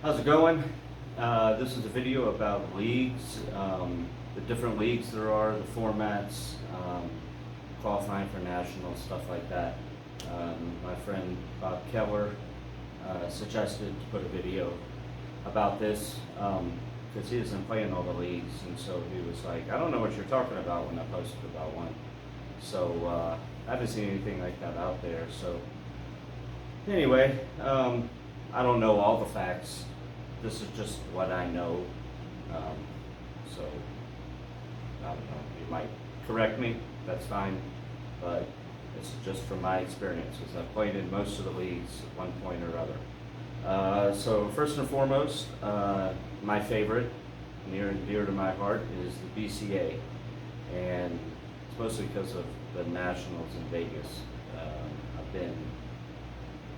How's it going? This is a video about leagues, the different leagues there are, the formats, qualifying for nationals, stuff like that. My friend Bob Keller suggested to put a video about this because he isn't playing all the leagues, and so he was like, I don't know what you're talking about when I posted about one. So I haven't seen anything like that out there. So anyway, I don't know all the facts. This is just what I know. Um, so I don't know. You might correct me. That's fine. But it's just from my experiences. I've played in most of the leagues at one point or other. So first and foremost, my favorite, near and dear to my heart, is the BCA, and it's mostly because of the Nationals in Vegas. I've been,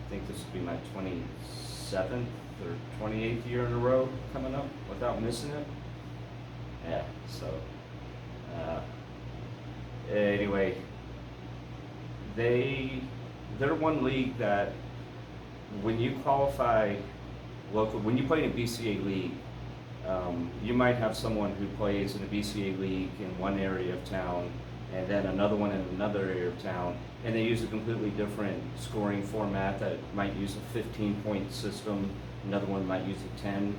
I think this will be my 27th or 28th year in a row coming up without missing it. Yeah, so anyway, they're one league that when you qualify local, when you play in a BCA league, you might have someone who plays in a BCA league in one area of town and then another one in another area of town, and they use a completely different scoring format that might use a 15-point system, another one might use a 10.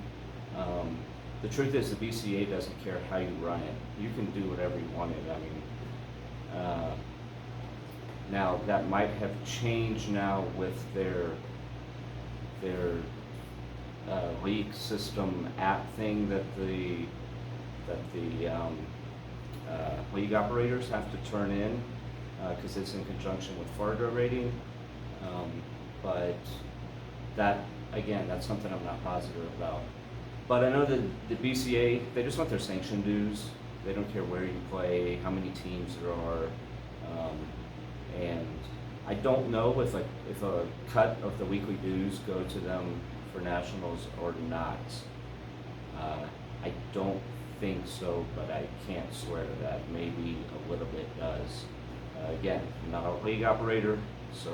The truth is the BCA doesn't care how you run it. You can do whatever you wanted. I mean, now that might have changed now with their league system app thing that the league operators have to turn in because it's in conjunction with Fargo rating. But that, again, that's something I'm not positive about. But I know that the BCA, they just want their sanction dues. They don't care where you play, how many teams there are. And I don't know if a cut of the weekly dues go to them for nationals or not. I don't think so, but I can't swear to that. Maybe a little bit does. Again, I'm not a league operator, so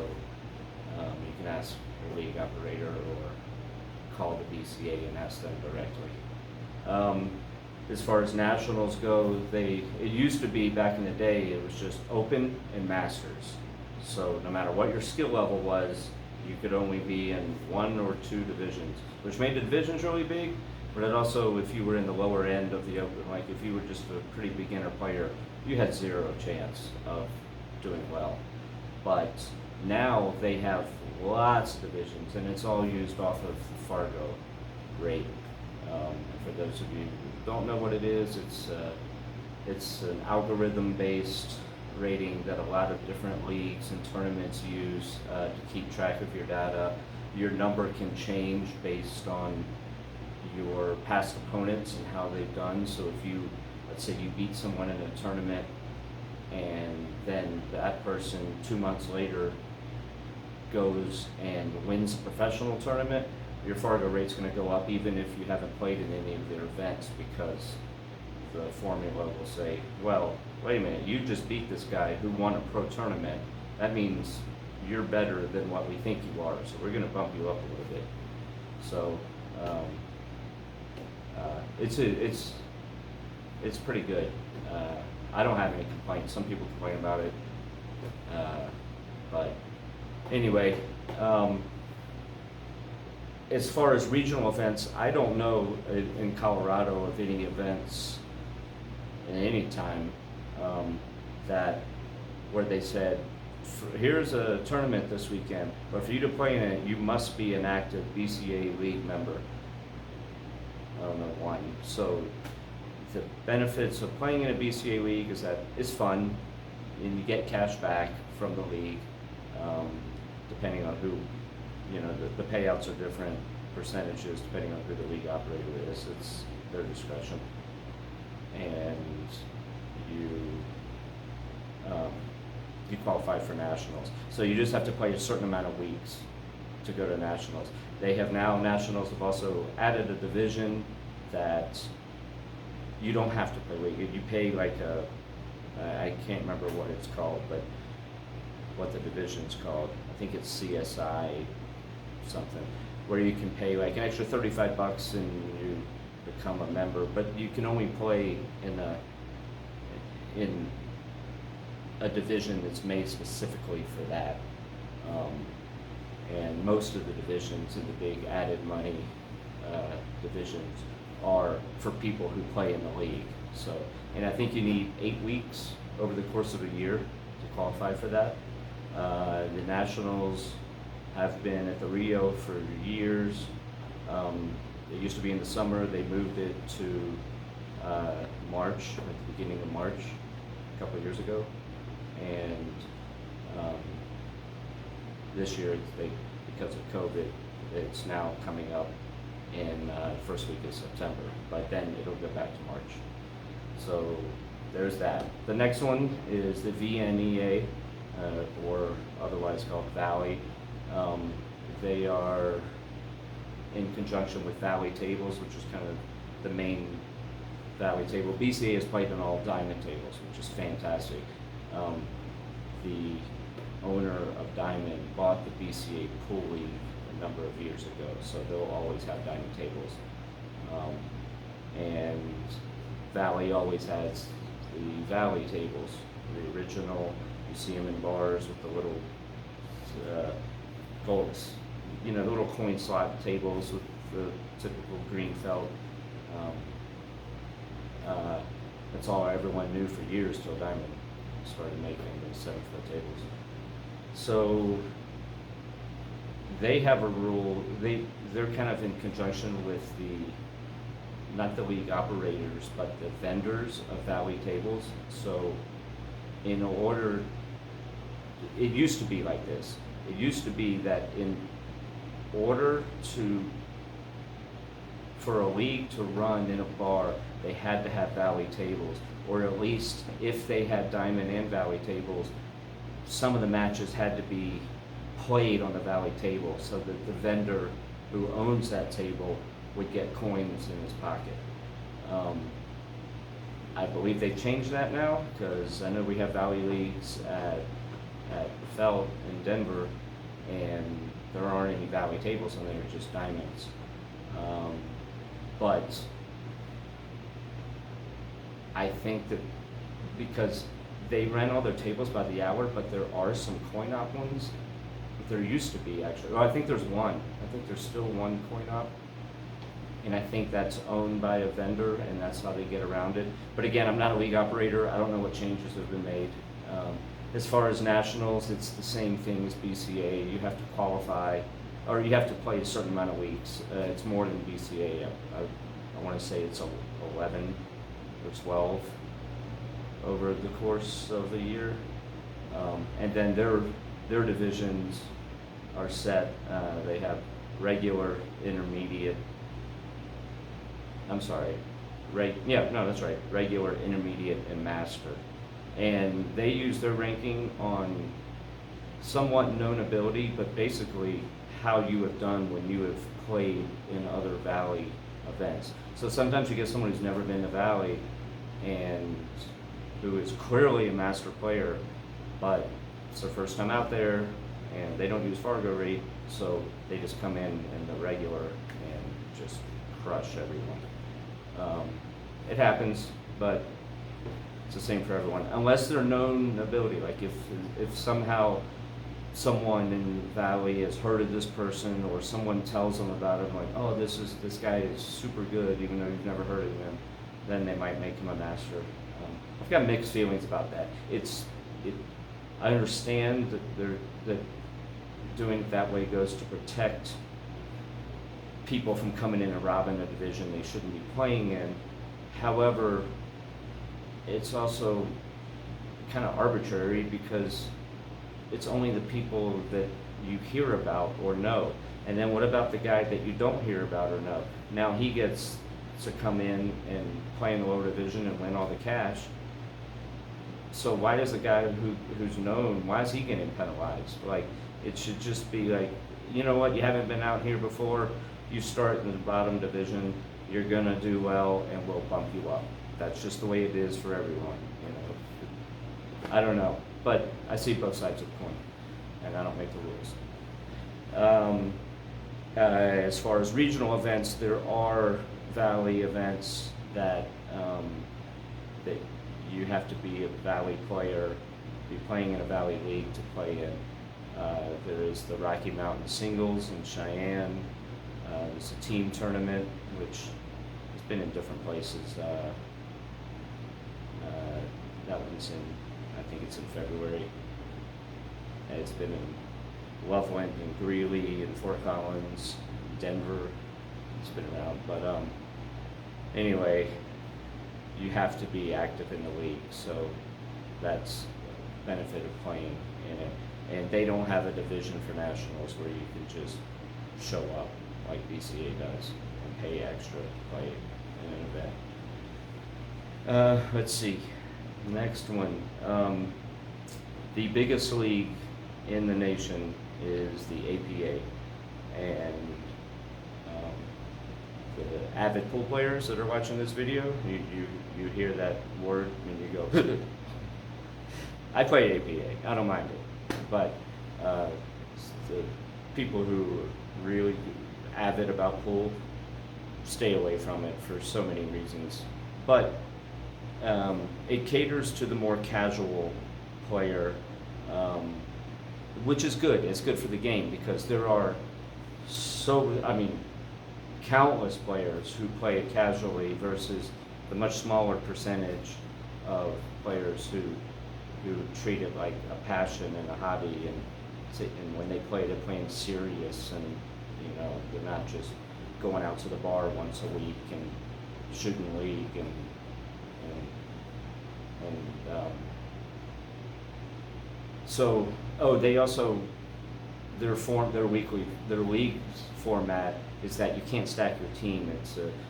you can ask your league operator or call the BCA and ask them directly. As far as nationals go, it used to be back in the day, it was just open and masters. So no matter what your skill level was, you could only be in one or two divisions, which made the divisions really big, but it also, if you were in the lower end of the open, like if you were just a pretty beginner player, you had zero chance of doing well. But now they have lots of divisions, and it's all used off of Fargo rating. For those of you who don't know what it is, it's an algorithm-based rating that a lot of different leagues and tournaments use to keep track of your data. Your number can change based on your past opponents and how they've done. So if you, let's say you beat someone in a tournament and then that person 2 months later goes and wins a professional tournament, your Fargo rate's going to go up even if you haven't played in any of their events, because the formula will say, well, wait a minute, you just beat this guy who won a pro tournament. That means you're better than what we think you are, so we're going to bump you up a little bit. So it's pretty good. I don't have any complaints. Some people complain about it, but anyway. As far as regional events, I don't know in Colorado of any events at any time that where they said, here's a tournament this weekend, but for you to play in it, you must be an active BCA league member. I don't know one. So the benefits of playing in a BCA league is that it's fun, and you get cash back from the league, depending on who. You know, the payouts are different percentages depending on who the league operator is. It's their discretion. And you qualify for nationals. So you just have to play a certain amount of weeks to go to nationals. They have now, nationals have also added a division that you don't have to play week. You pay like I can't remember what it's called, but what the division's called. I think it's CSI something, where you can pay like an extra $35 and you become a member, but you can only play in a division that's made specifically for that. And most of the divisions in the big added money divisions are for people who play in the league. So, and I think you need 8 weeks over the course of a year to qualify for that. The Nationals have been at the Rio for years. It used to be in the summer. They moved it to March, at the beginning of March, a couple of years ago. And this year, because of COVID, it's now coming up in first week of September. But then it'll go back to March. So there's that. The next one is the VNEA, or otherwise called Valley. They are in conjunction with Valley Tables, which is kind of the main Valley table. BCA has played on all diamond tables, which is fantastic. The owner of Diamond bought the BCA Pool League a number of years ago, so they'll always have diamond tables. And Valley always has the Valley tables, the original. You see them in bars with the little golds, the little coin slot tables with the typical green felt. That's all everyone knew for years till Diamond started making those 7-foot tables. So they have a rule. They're kind of in conjunction with not the league operators, but the vendors of Valley tables. So in order, it used to be like this. It used to be that in order for a league to run in a bar, they had to have Valley tables, or at least if they had Diamond and Valley tables, some of the matches had to be played on the Valley table so that the vendor who owns that table would get coins in his pocket. I believe they've changed that now, because I know we have Valley leagues at Felt in Denver, and there aren't any Valley tables on there, just diamonds. But I think that because they rent all their tables by the hour, but there are some coin op ones. There used to be, actually. I think there's one. I think there's still one coin op. And I think that's owned by a vendor, and that's how they get around it. But again, I'm not a league operator. I don't know what changes have been made. As far as nationals, it's the same thing as BCA. You have to qualify, or you have to play a certain amount of weeks. It's more than BCA. I want to say it's 11 or 12 over the course of the year. And then their divisions are set. They have regular, intermediate. That's right. Regular, intermediate, and master. And they use their ranking on somewhat known ability, but basically how you have done when you have played in other Valley events. So sometimes you get someone who's never been to Valley and who is clearly a master player, but it's their first time out there and they don't use Fargo rate, so they just come in the regular and just crush everyone. It happens, but it's the same for everyone, unless they're known ability. Like if somehow someone in Valley has heard of this person, or someone tells them about it, like, oh, this guy is super good, even though you've never heard of him, then they might make him a master. I've got mixed feelings about that. I understand that doing it that way goes to protect people from coming in and robbing a division they shouldn't be playing in. However, it's also kind of arbitrary, because it's only the people that you hear about or know. And then what about the guy that you don't hear about or know? Now he gets to come in and play in the lower division and win all the cash. So why does the guy who's known, why is he getting penalized? Like, it should just be like, you know what, you haven't been out here before, you start in the bottom division, you're gonna do well, and we'll bump you up. That's just the way it is for everyone, you know. I don't know, but I see both sides of the coin, and I don't make the rules. As far as regional events, there are Valley events that that you have to be a Valley player, be playing in a Valley league to play in. There is the Rocky Mountain Singles in Cheyenne. There's a team tournament, which has been in different places. That one's in, I think it's in February. It's been in Loveland and Greeley and Fort Collins, Denver. It's been around, but anyway, you have to be active in the league, so that's the benefit of playing in it. And they don't have a division for nationals where you can just show up like BCA does and pay extra to play in an event. Let's see, next one. The biggest league in the nation is the APA, and the avid pool players that are watching this video, you hear that word and you go, I play APA, I don't mind it, but the people who are really avid about pool stay away from it for so many reasons. But it caters to the more casual player, which is good. It's good for the game because there are countless players who play it casually versus the much smaller percentage of players who treat it like a passion and a hobby, and when they play, they're playing serious, and they're not just going out to the bar once a week and shooting league and so they also their league format is that you can't stack your team.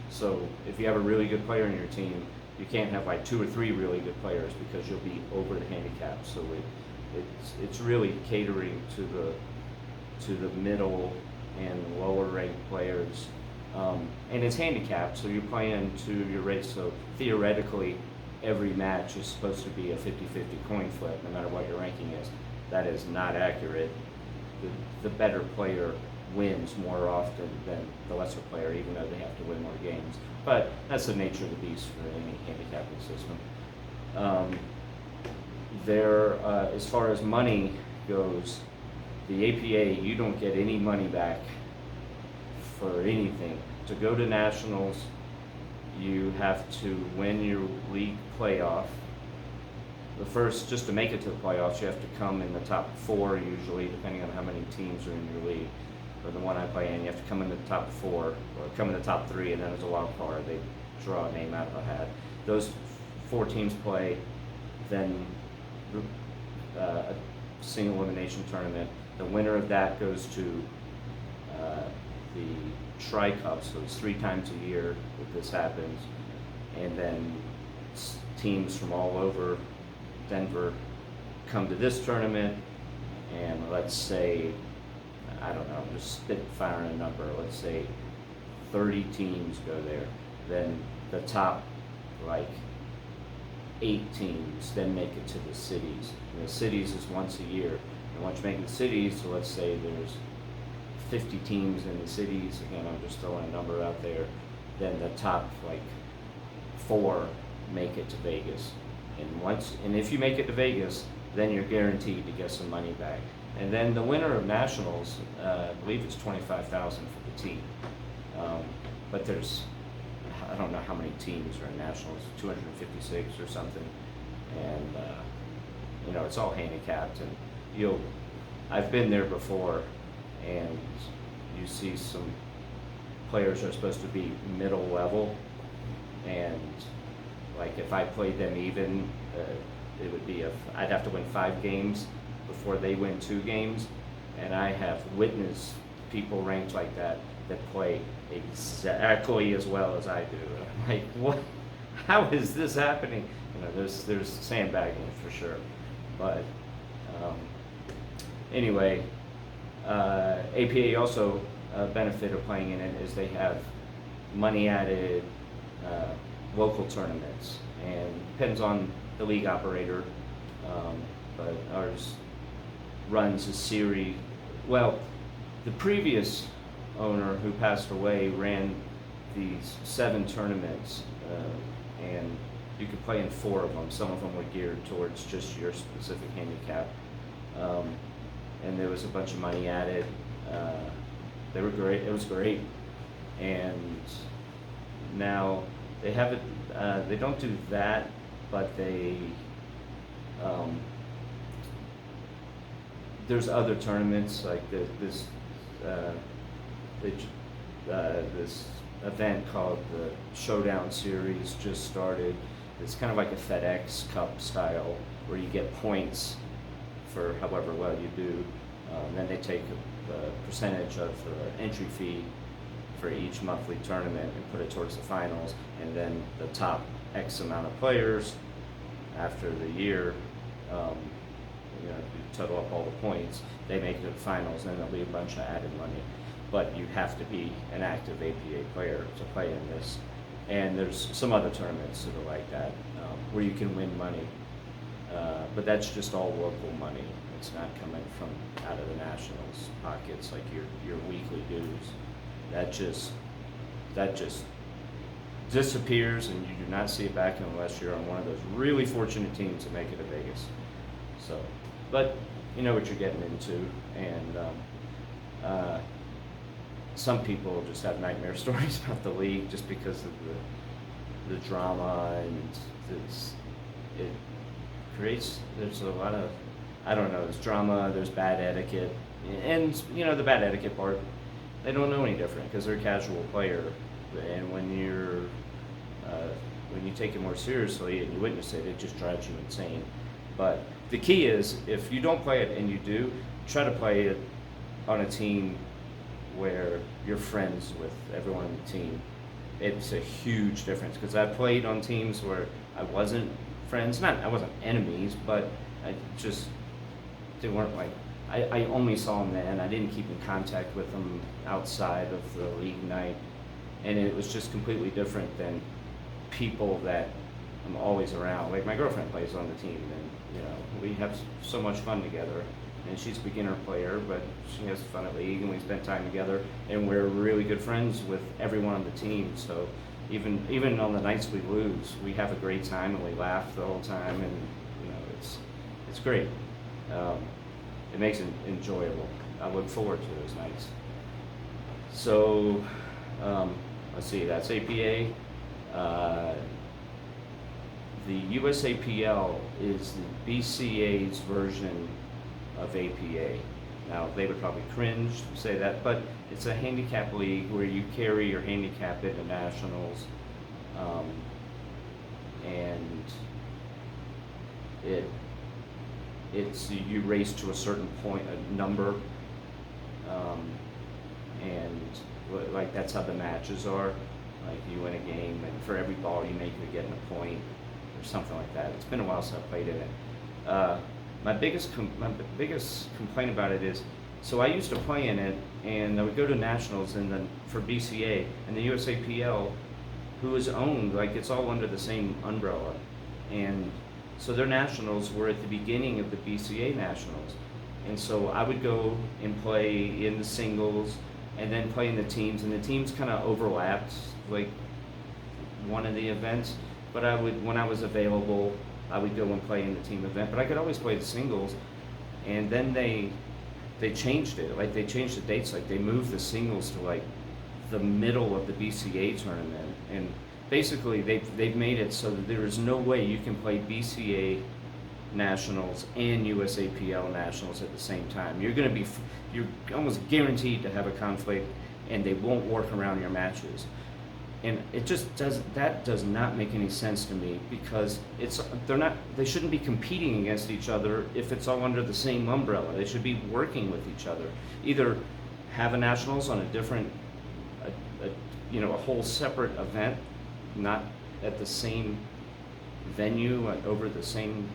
So if you have a really good player in your team, you can't have like 2 or 3 really good players because you'll be over the handicap. So it's really catering to the middle and lower ranked players, and it's handicapped. So you're playing to your race. So theoretically, every match is supposed to be a 50-50 coin flip, no matter what your ranking is. That is not accurate. The better player wins more often than the lesser player, even though they have to win more games. But that's the nature of the beast for any handicapping system. As far as money goes, the APA, you don't get any money back for anything. To go to nationals, you have to win your league playoff. Just to make it to the playoffs, you have to come in the top 4 usually, depending on how many teams are in your league. Or the one I play in, you have to come in the top 4, or come in the top 3, and then as a wild card, they draw a name out of a hat. Those 4 teams play, then a single elimination tournament. The winner of that goes to the Tri-Cup, so it's 3 times a year that this happens. And then teams from all over Denver come to this tournament, and let's say, I don't know, I'm just spitfiring a number, let's say 30 teams go there. Then the top 8 teams then make it to the cities. And the cities is once a year. And once you make the cities, so let's say there's 50 teams in the cities, again, I'm just throwing a number out there, then the top 4 make it to Vegas. And if you make it to Vegas, then you're guaranteed to get some money back. And then the winner of nationals, I believe it's $25,000 for the team. But I don't know how many teams are in nationals, 256 or something. And it's all handicapped. And I've been there before, and you see some players are supposed to be middle level, and if I played them even, it would be I'd have to win 5 games before they win 2 games, and I have witnessed people ranked like that play exactly as well as I do. I'm like, what? How is this happening? There's sandbagging for sure, but anyway, APA also benefit of playing in it is they have money added local tournaments, and depends on the league operator, but ours runs a series. Well, the previous owner who passed away ran these 7 tournaments, and you could play in 4 of them. Some of them were geared towards just your specific handicap, and there was a bunch of money added. They were great. It was great, and now they haven't. They don't do that, but they. There's other tournaments like this event called the Showdown Series just started. It's kind of like a FedEx Cup style where you get points for however well you do. Then they take a percentage of the entry fee for each monthly tournament and put it towards the finals, and then the top X amount of players after the year, you total up all the points, they make it to the finals, and then there'll be a bunch of added money. But you have to be an active APA player to play in this. And there's some other tournaments that are like that, where you can win money. But that's just all local money. It's not coming from out of the Nationals' pockets like your weekly dues. That just disappears, and you do not see it back unless you're on one of those really fortunate teams that make it to Vegas. So, but you know what you're getting into, and some people just have nightmare stories about the league just because of the drama, and it creates, there's a lot of, I don't know, there's drama, there's bad etiquette, and the bad etiquette part, they don't know any different because they're a casual player, and when you take it more seriously and you witness it, it just drives you insane. But the key is, if you don't play it and you do, try to play it on a team where you're friends with everyone on the team. It's a huge difference, because I played on teams where I wasn't friends, I wasn't enemies, but they weren't like, I only saw them then. I didn't keep in contact with them outside of the league night, and it was just completely different than people that I'm always around. Like my girlfriend plays on the team, and we have so much fun together. And she's a beginner player, but she has fun at league, and we spend time together, and we're really good friends with everyone on the team. So even on the nights we lose, we have a great time, and we laugh the whole time, and it's great. It makes it enjoyable. I look forward to those nights. So let's see, that's APA. The USAPL is the BCA's version of APA. Now, they would probably cringe to say that, but it's a handicap league where you carry your handicap into nationals, and you race to a certain point, a number, and like that's how the matches are. Like you win a game, and for every ball you make, you're getting a point or something like that. It's been a while since I played in it. My biggest complaint about it is, so I used to play in it, and I would go to nationals, and then for BCA and the USAPL, who is owned, like it's all under the same umbrella, and so their nationals were at the beginning of the BCA nationals, and so I would go and play in the singles, and then play in the teams, and the teams kind of overlapped, like one of the events, but when I was available, I would go and play in the team event, but I could always play the singles. And then they changed it, like they changed the dates, like they moved the singles to like the middle of the BCA tournament, and basically they've made it so that there is no way you can play BCA nationals and USAPL nationals at the same time. You're almost guaranteed to have a conflict, and they won't work around your matches. And it just does not make any sense to me, because they shouldn't be competing against each other if it's all under the same umbrella. They should be working with each other. Either have a nationals on a different, a whole separate event, not at the same venue over the same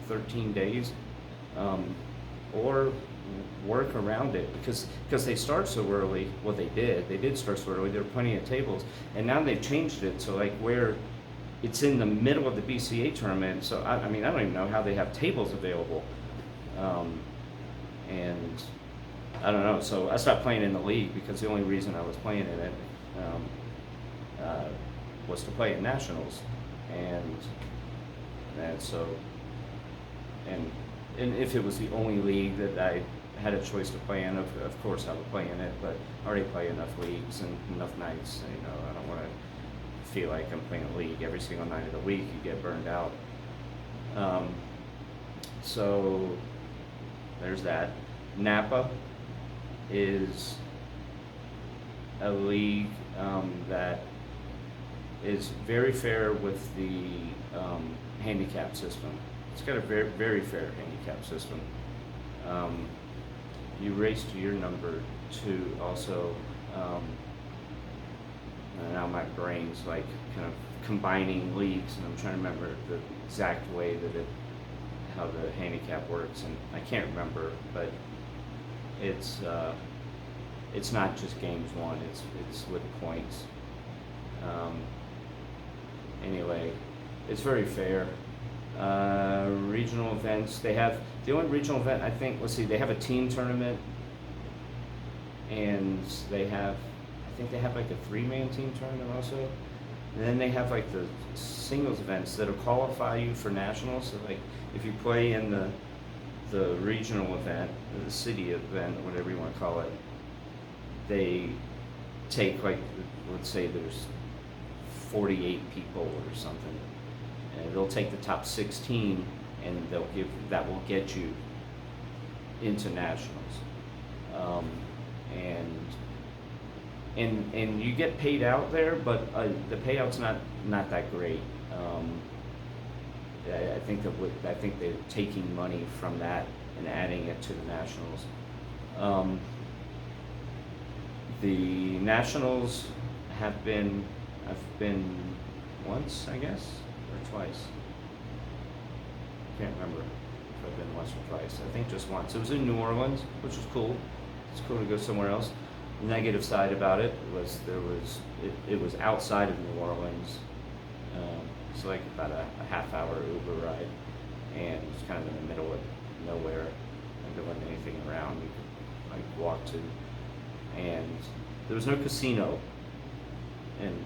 13 days, or work around it, because they start so early. Well, they did start so early. There were plenty of tables, and now they've changed it so like where it's in the middle of the BCA tournament. So I don't even know how they have tables available, and I don't know. So I stopped playing in the league because the only reason I was playing in it um, uh, was to play in nationals, and so and and if it was the only league that I had a choice to play in, of course I would play in it. But I already play enough leagues and enough nights. You know, I don't want to feel like I'm playing a league every single night of the week. You get burned out. So there's that. Napa is a league that is very fair with the handicap system. It's got a very, very fair handicap system. You race to your number two also. And now my brain's like kind of combining leagues, and I'm trying to remember the exact way that how the handicap works, and I can't remember, but it's not just games won, it's with points. Anyway, it's very fair. Regional events, they have, the only regional event I think, let's see, they have a team tournament, and they have, I think they have like a 3-man team tournament also. And then they have like the singles events that'll qualify you for nationals. So like if you play in the regional event, or the city event, or whatever you want to call it, they take like, let's say there's 48 people or something, and they'll take the top 16, and that will get you into nationals. And you get paid out there, but the payout's not that great. I think they're taking money from that and adding it to the nationals. The nationals I've been once, I guess, or twice. Can't remember if I've been once or twice. I think just once. It was in New Orleans, which was cool. It's cool to go somewhere else. The negative side about it was it was outside of New Orleans. It's like about a half-hour Uber ride, and it's kind of in the middle of nowhere, and there wasn't anything around you could like walk to, and there was no casino. And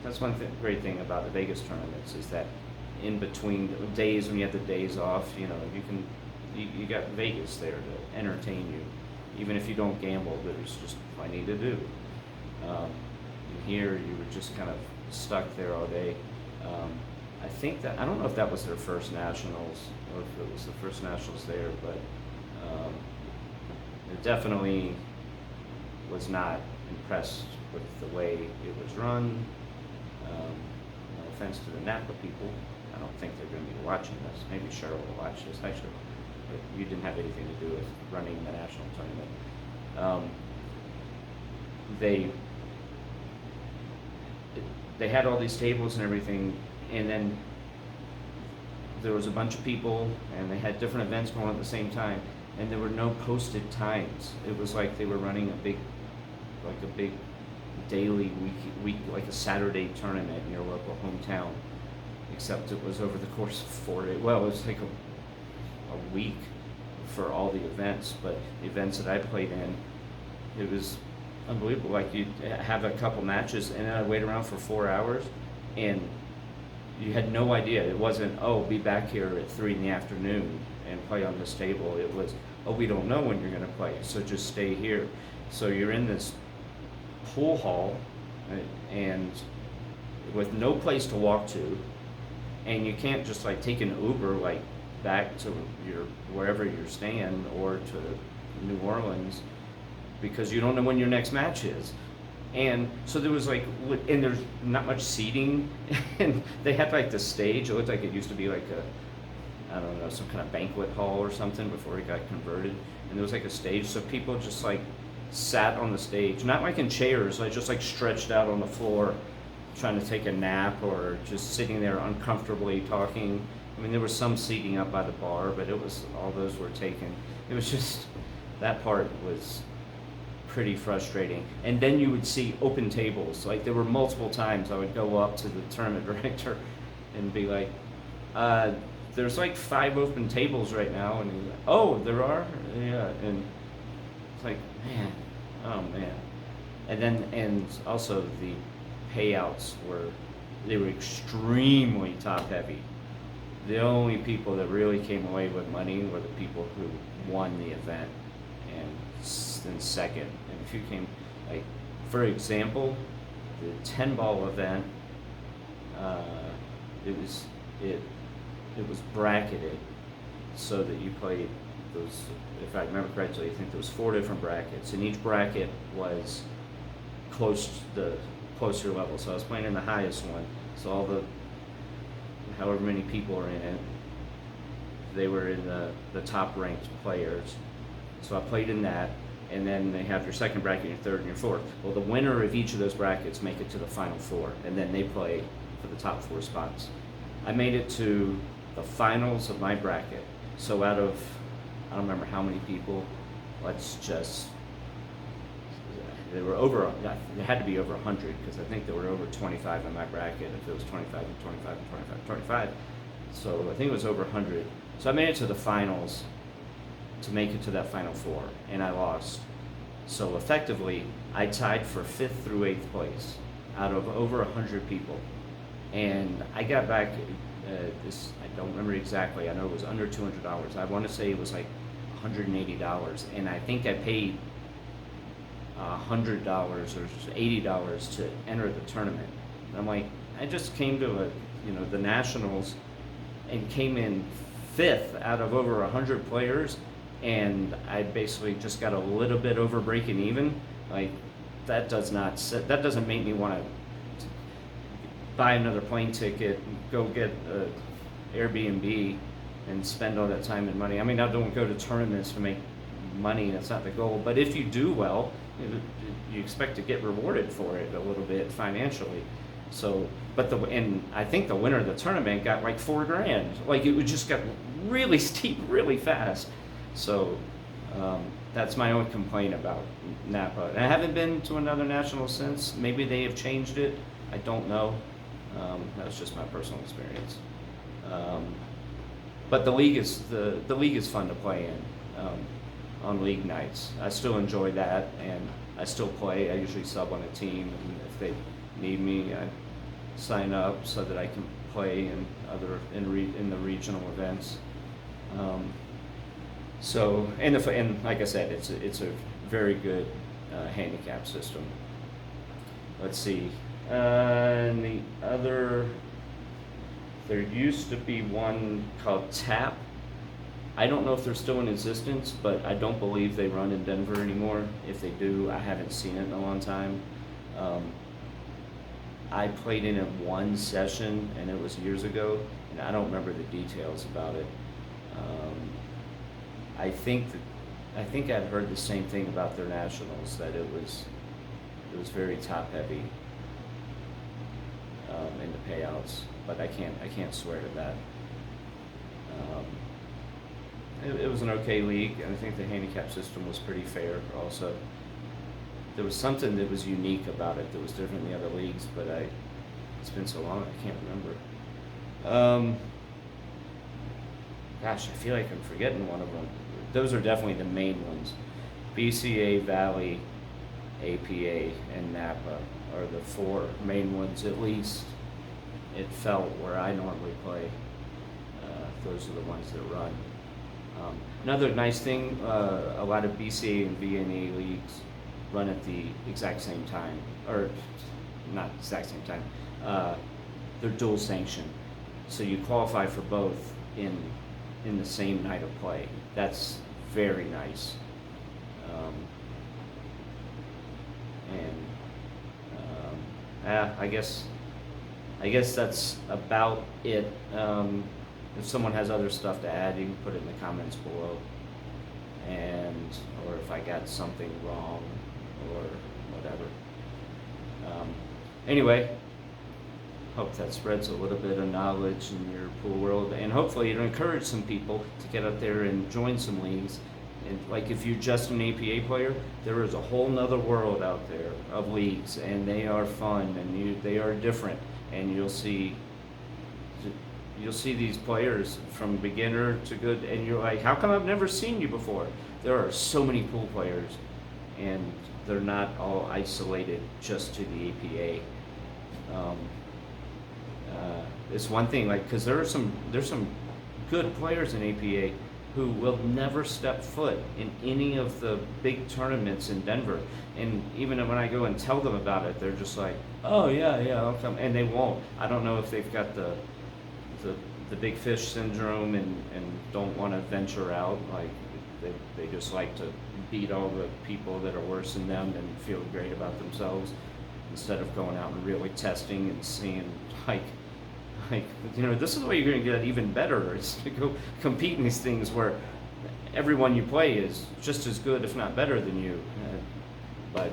that's one great thing about the Vegas tournaments is that in between days when you have the days off, you know, you got Vegas there to entertain you. Even if you don't gamble, there's just plenty to do. And here you were just kind of stuck there all day. I don't know if that was their first nationals or if it was the first nationals there, but it definitely was not impressed with the way it was run. No offense to the Napa people, I don't think they're going to be watching this. Maybe Cheryl will watch this. Hi, Cheryl. But you didn't have anything to do with running the national tournament. They had all these tables and everything, and then there was a bunch of people, and they had different events going on at the same time, and there were no posted times. It was like they were running a big daily week, like a Saturday tournament in your local hometown, except it was over the course of 4 days. Well, it was like a week for all the events, but the events that I played in, it was unbelievable. Like you'd have a couple matches and then I'd wait around for 4 hours, and you had no idea. It wasn't, oh, be back here at 3 p.m. and play on this table. It was, oh, we don't know when you're going to play, so just stay here. So you're in this pool hall and with no place to walk to, and you can't just like take an Uber like back to your wherever you're staying or to New Orleans, because you don't know when your next match is. And so there was like, and there's not much seating, and they had like the stage. It looked like it used to be like I don't know, some kind of banquet hall or something before it got converted. And there was like a stage, so people just like sat on the stage, not like in chairs, like just like stretched out on the floor, trying to take a nap or just sitting there uncomfortably talking. I mean, there was some seating up by the bar, but it was, all those were taken. It was just, that part was pretty frustrating. And then you would see open tables. Like there were multiple times I would go up to the tournament director and be like, there's like 5 open tables right now. And he's like, oh, there are? Yeah. And It's like, man, oh man. And also the payouts they were extremely top heavy. The only people that really came away with money were the people who won the event and then second. And if you came, like, for example, the 10 ball event, uh, it was it it was bracketed so that you played those, if I remember correctly, I think there was 4 different brackets, and each bracket was closer level. So I was playing in the highest one, so all the however many people are in it, they were in the top ranked players. So I played in that, and then they have your second bracket, your third, and your fourth. Well, the winner of each of those brackets make it to the final 4, and then they play for the top 4 spots. I made it to the finals of my bracket. So out of, I don't remember how many people, there were over, there had to be over 100, because I think there were over 25 in my bracket, if it was 25 and 25 and 25 and 25. So I think it was over 100. So I made it to the finals to make it to that final 4, and I lost. So effectively, I tied for 5th through 8th place out of over 100 people. And I got back, I don't remember exactly, I know it was under $200. I want to say it was like $180, and I think I paid $100 or $80 to enter the tournament. And I'm like, I just came to the nationals and came in 5th out of over 100 players, and I basically just got a little bit over breaking even. Like, that doesn't make me want to buy another plane ticket, go get a Airbnb, and spend all that time and money. I mean, I don't go to tournaments to make money, that's not the goal, but if you do well, you expect to get rewarded for it a little bit financially. So, and I think the winner of the tournament got like $4,000. Like, it just got really steep really fast. So that's my own complaint about Napa. And I haven't been to another national since. Maybe they have changed it. I don't know. That was just my personal experience. But the league is fun to play in. On league nights, I still enjoy that, and I still play. I usually sub on a team, and if they need me, I sign up so that I can play in the regional events. So, and like I said, it's a very good handicap system. Let's see, and the other, there used to be one called TAP. I don't know if they're still in existence, but I don't believe they run in Denver anymore. If they do, I haven't seen it in a long time. I played in it one session, and it was years ago, and I don't remember the details about it. I think I'd heard the same thing about their nationals, that it was very top heavy in the payouts, but I can't swear to that. It was an okay league, and I think the handicap system was pretty fair also. There was something that was unique about it that was different than the other leagues, but it's been so long I can't remember. Gosh, I feel like I'm forgetting one of them. Those are definitely the main ones. BCA, Valley, APA, and Napa are the 4 main ones, at least it felt, where I normally play. Those are the ones that run. Another nice thing, a lot of BCA and VNA leagues run at the exact same time, or not exact same time. They're dual sanctioned, so you qualify for both in the same night of play. That's very nice. I guess that's about it. If someone has other stuff to add, you can put it in the comments below, or if I got something wrong or whatever. Anyway, hope that spreads a little bit of knowledge in your pool world, and hopefully it'll encourage some people to get up there and join some leagues. And like, if you're just an APA player, there is a whole nother world out there of leagues, and they are fun, and they are different, and you'll see these players from beginner to good, and you're like, how come I've never seen you before? There are so many pool players and they're not all isolated just to the APA. Um, it's one thing, like, because there's some good players in APA who will never step foot in any of the big tournaments in Denver. And even when I go and tell them about it, they're just like, "Oh yeah, I'll come," and they won't. I don't know if they've got the big fish syndrome and don't want to venture out. Like they just like to beat all the people that are worse than them and feel great about themselves instead of going out and really testing and seeing like this is the way you're going to get even better, is to go compete in these things where everyone you play is just as good, if not better than you. But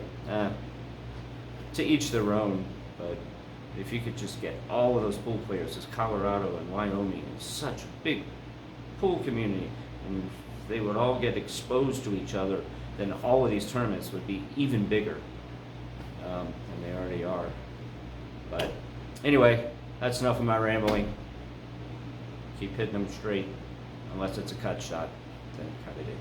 to each their own. But if you could just get all of those pool players, as Colorado and Wyoming is such a big pool community, and if they would all get exposed to each other, then all of these tournaments would be even bigger than they already are. But anyway, that's enough of my rambling. Keep hitting them straight, unless it's a cut shot, then cut it in.